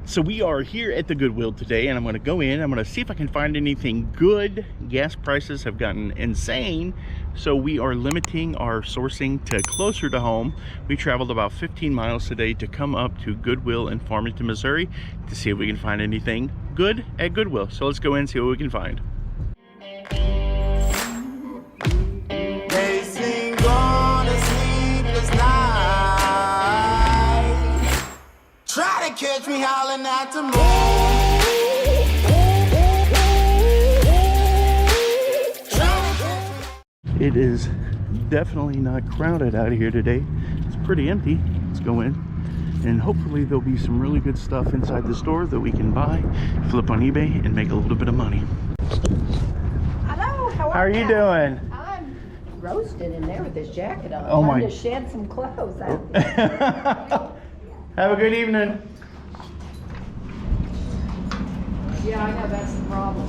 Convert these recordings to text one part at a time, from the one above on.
So we are here at the Goodwill today, and I'm going to go in. I'm going to see if I can find anything good. Gas prices have gotten insane, so we are limiting our sourcing to closer to home. We traveled about 15 miles today to come up to Goodwill in Farmington, Missouri to see if we can find anything good at Goodwill. So let's go in and see what we can find. Try to catch me howling at the moon. It is definitely not crowded out here today. It's pretty empty. Let's go in, and hopefully there'll be some really good stuff inside the store that we can buy, flip on eBay, and make a little bit of money. Hello, how are you doing? I'm roasted in there with this jacket on. Oh my! Trying to shed some clothes out. Have a good evening. Yeah, I know that's the problem.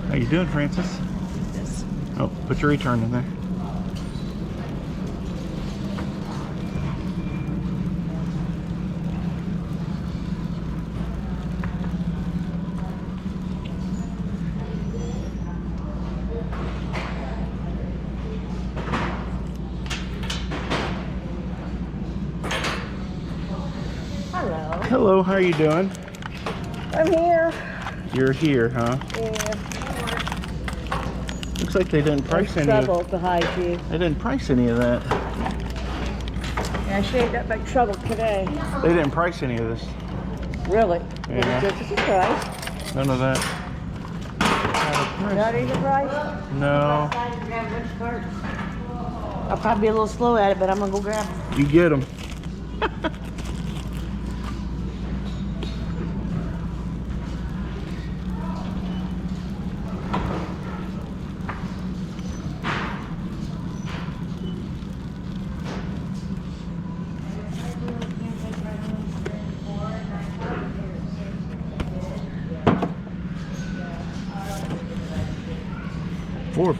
How you doing, Francis? Oh, put your return in there. Hello. Hello, how are you doing? I'm here. You're here, huh? Yeah. Looks like they didn't price any Trouble of, to hide you. they didn't price any of that. Yeah, I shaved up my trouble today. They didn't price any of this. Really? Yeah. Just a surprise. None of that. Not even price? No. I'll probably be a little slow at it, but I'm gonna go grab them. You get them. $4,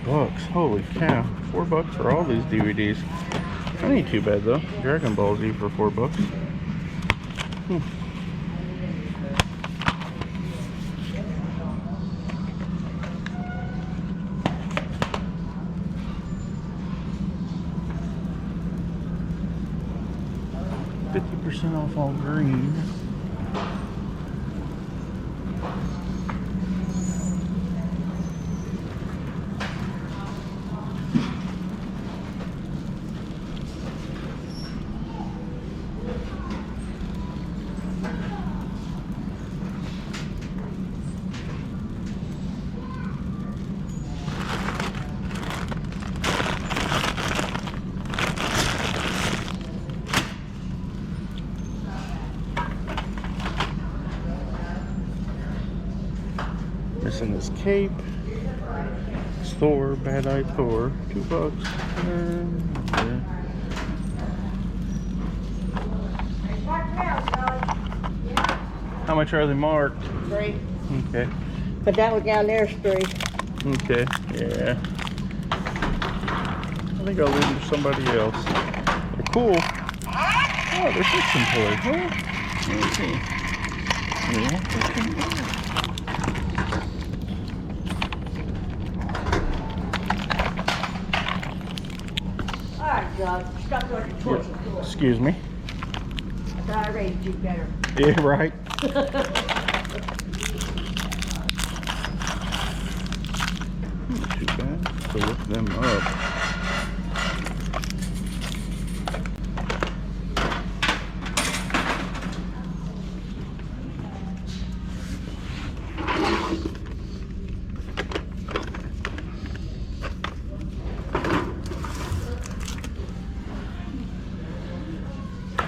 holy cow. $4 for all these DVDs. That ain't too bad though. Dragon Ball Z for $4. 50% off all green. Missing this cape. It's Thor, bad-eyed Thor. $2. Okay. How much are they marked? 3. Okay. But that one down there is 3. Okay. Yeah. I think I'll leave them to somebody else. They're cool. Oh, they're fixing toys. Huh? Let me see. Yeah. Alright, Doug. Stop doing your choices. Excuse me. I thought I raised you better. Yeah, right. Not too bad. To look them up.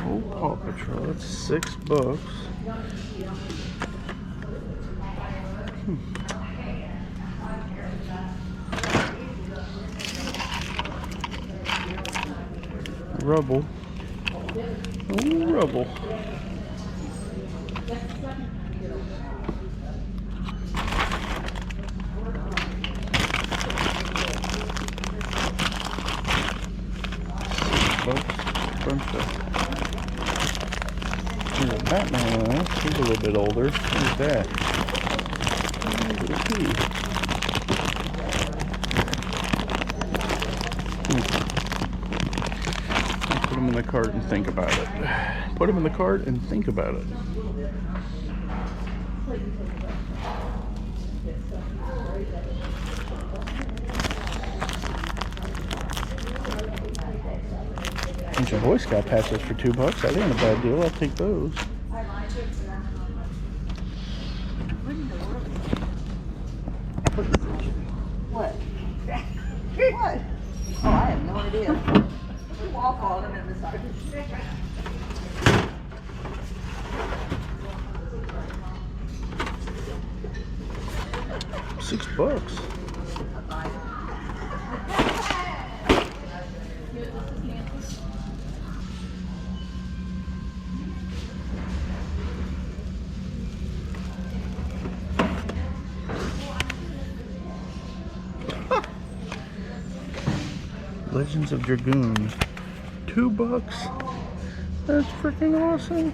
Old Paw Patrol, that's $6. Rubble. Oh, Rubble. There's a Batman on this. He's a little bit older. Who's that? Little kitty. Put him in the cart and think about it. Put him in the cart and think about it. Bunch of Boy Scout patches for $2. That ain't a bad deal. I'll take those. What? What? Oh, I have no idea. We walk on them in the side. $6. Legends of Dragoon. $2. That's freaking awesome.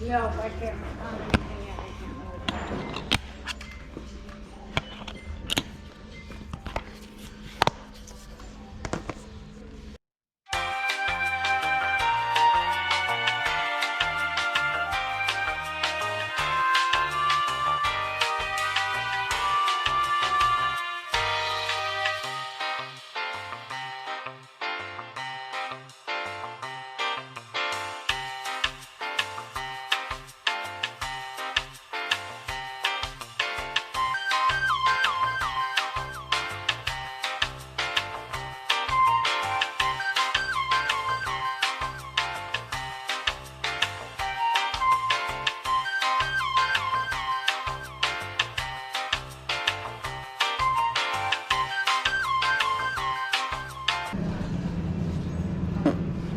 No, I can't find anything yet. I can't know.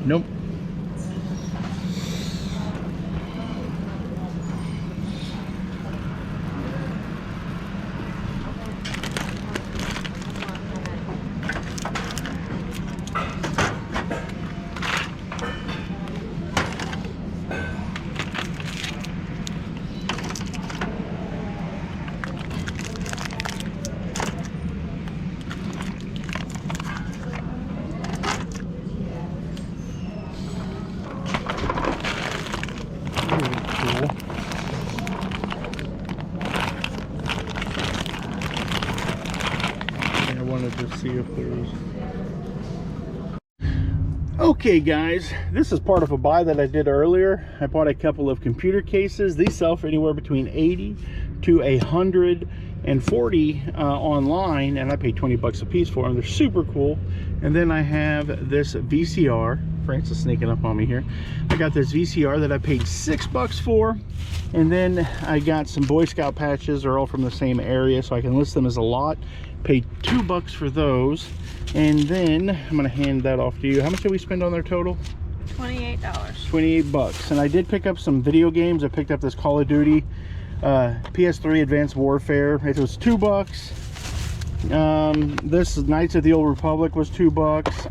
Nope. see if there's... Okay guys, this is part of a buy that I did earlier. I bought a couple of computer cases. These sell for anywhere between 80 to 140 online, and I paid 20 bucks a piece for them. They're super cool. And then I have this VCR. Francis sneaking up on me here. I got this VCR that I paid 6 bucks for, and then I got some Boy Scout patches. They're all from the same area, so I can list them as a lot. Paid 2 bucks for those. And then I'm gonna hand that off to you. How much did we spend on their total? $28. 28 bucks. And I did pick up some video games. I picked up this Call of Duty PS3 Advanced Warfare. It was 2 bucks. This Knights of the Old Republic was 2 bucks.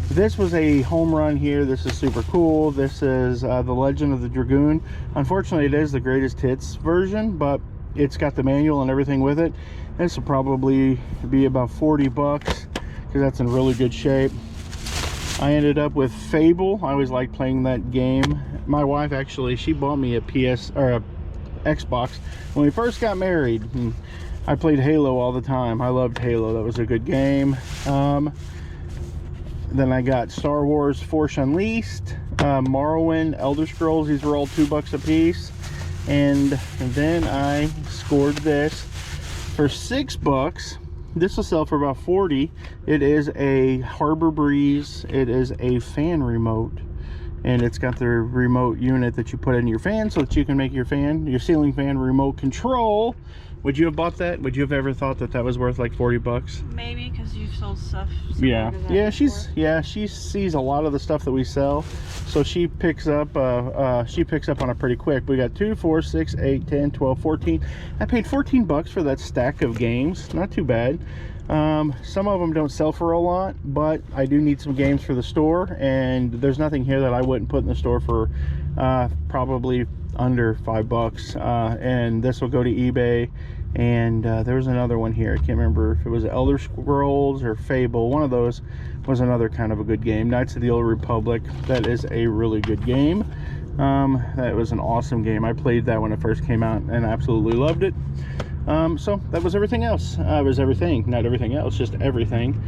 This was a home run here. This is super cool. This is The Legend of the Dragoon. Unfortunately, it is the greatest hits version, but it's got the manual and everything with it. This will probably be about 40 bucks. Because that's in really good shape. I ended up with Fable. I always liked playing that game. My wife actually, she bought me a PS or a Xbox when we first got married. And I played Halo all the time. I loved Halo. That was a good game. Then I got Star Wars Force Unleashed, Morrowind, Elder Scrolls. These were all 2 bucks a piece. And then I scored this for 6 bucks. This will sell for about 40. It is a Harbor Breeze. It is a fan remote, and it's got the remote unit that you put in your fan so that you can make your ceiling fan remote control. Would you have bought that? Would you have ever thought that that was worth like 40 bucks? Maybe, because you've sold stuff. Yeah, she sees a lot of the stuff that we sell, so she picks up on it pretty quick. We got 2, 4, 6, 8, 10, 12, 14. I paid 14 bucks for that stack of games. Not too bad. Some of them don't sell for a lot, but I do need some games for the store, and there's nothing here that I wouldn't put in the store for probably under 5 bucks. And this will go to eBay. And there was another one here. I can't remember if it was Elder Scrolls or Fable. One of those was another kind of a good game. Knights of the Old Republic. That is a really good game. That was an awesome game. I played that when it first came out and absolutely loved it. So that was everything else. It was everything, not everything else, just everything.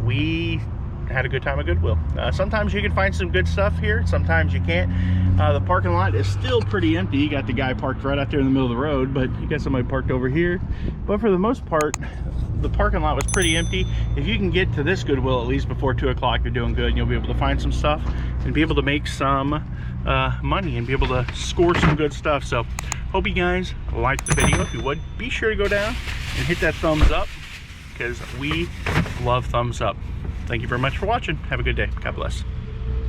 We had a good time at Goodwill. Sometimes you can find some good stuff here, sometimes you can't. The parking lot is still pretty empty. You got the guy parked right out there in the middle of the road, but you got somebody parked over here. But for the most part, the parking lot was pretty empty. If you can get to this Goodwill at least before 2 o'clock, you're doing good, and you'll be able to find some stuff and be able to make some money and be able to score some good stuff. So hope you guys liked the video. If you would, be sure to go down and hit that thumbs up, because we love thumbs up. Thank you very much for watching. Have a good day. God bless.